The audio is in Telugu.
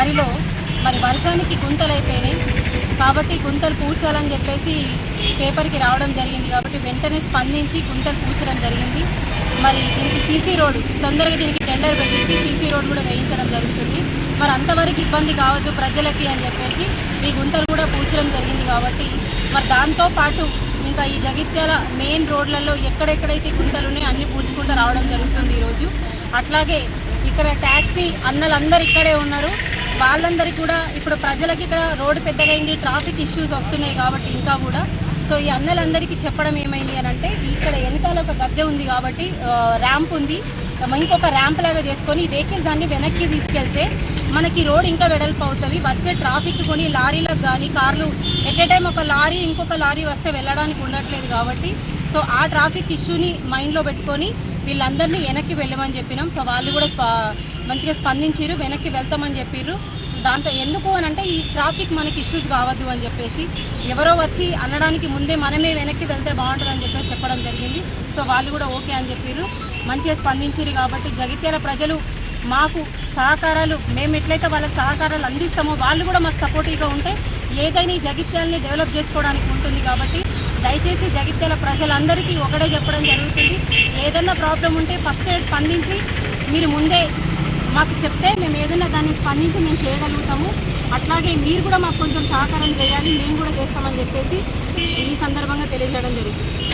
దారిలో మరి వర్షానికి గుంతలైపోయినాయి కాబట్టి గుంతలు పూడ్చాలని చెప్పేసి పేపర్కి రావడం జరిగింది. కాబట్టి వెంటనే స్పందించి గుంతలు పూడ్చడం జరిగింది. మరి దీనికి సీసీ రోడ్ తొందరగా దీనికి టెండర్ పెట్టించి సీసీ రోడ్ కూడా వేయించడం జరుగుతుంది. మరి అంతవరకు ఇబ్బంది కావద్దు ప్రజలకి అని చెప్పేసి ఈ గుంతలు కూడా పూడ్చడం జరిగింది. కాబట్టి మరి దాంతోపాటు ఇంకా ఈ జగిత్యాల మెయిన్ రోడ్లలో ఎక్కడెక్కడైతే గుంతలు ఉన్నాయో అన్నీ పూడ్చుకుంటూ రావడం జరుగుతుంది ఈరోజు. అట్లాగే ఇక్కడ ట్యాక్సీ అన్నలందరూ ఇక్కడే ఉన్నారు. వాళ్ళందరికీ కూడా ఇప్పుడు ప్రజలకి ఇక్కడ రోడ్డు పెద్దగా అయింది, ట్రాఫిక్ ఇష్యూస్ వస్తున్నాయి కాబట్టి ఇంకా కూడా సో ఈ అన్నలందరికీ చెప్పడం ఏమైంది అని అంటే ఇక్కడ వెనకాల ఒక గద్దె ఉంది కాబట్టి ర్యాంప్ ఉంది, ఇంకొక ర్యాంప్ లాగా చేసుకొని వెహికల్స్ అన్ని వెనక్కి తీసుకెళ్తే మనకి రోడ్ ఇంకా వెడల్పు అవుతుంది. వచ్చే ట్రాఫిక్ కొని లారీలకు కానీ కార్లు ఎట్ ఏ టైం ఒక లారీ ఇంకొక లారీ వస్తే వెళ్ళడానికి ఉండట్లేదు కాబట్టి సో ఆ ట్రాఫిక్ ఇష్యూని మైండ్లో పెట్టుకొని వీళ్ళందరినీ వెనక్కి వెళ్ళమని చెప్పినాం. సో వాళ్ళు కూడా మంచిగా స్పందించారు, వెనక్కి వెళ్తామని చెప్పారు. దాంతో ఎందుకు అని అంటే ఈ ట్రాఫిక్ మనకి ఇష్యూస్ కావద్దు అని చెప్పేసి ఎవరో వచ్చి అనడానికి ముందే మనమే వెనక్కి వెళ్తే బాగుంటుందని చెప్పేసి చెప్పడం జరిగింది. సో వాళ్ళు కూడా ఓకే అని చెప్పారు, మంచిగా స్పందించారు. కాబట్టి జగిత్యాల ప్రజలు మాకు సహకారాలు మేము ఎట్లయితే వాళ్ళకి సహకారాలు అందిస్తామో వాళ్ళు కూడా మాకు సపోర్టివ్గా ఉంటే ఏదైనా ఈ జగిత్యాలని డెవలప్ చేసుకోవడానికి ఉంటుంది. కాబట్టి దయచేసి జగిత్యాల ప్రజలందరికీ ఒకటే చెప్పడం జరుగుతుంది, ఏదైనా ప్రాబ్లం ఉంటే ఫస్టే స్పందించి మీరు ముందే మాకు చెప్తే మేము ఏదైనా దాన్ని స్పందించి మేము చేయగలుగుతాము. అట్లాగే మీరు కూడా మాకు కొంచెం సహకారం చేయాలి, మేము కూడా చేస్తామని చెప్పేసి ఈ సందర్భంగా తెలియజేయడం జరుగుతుంది.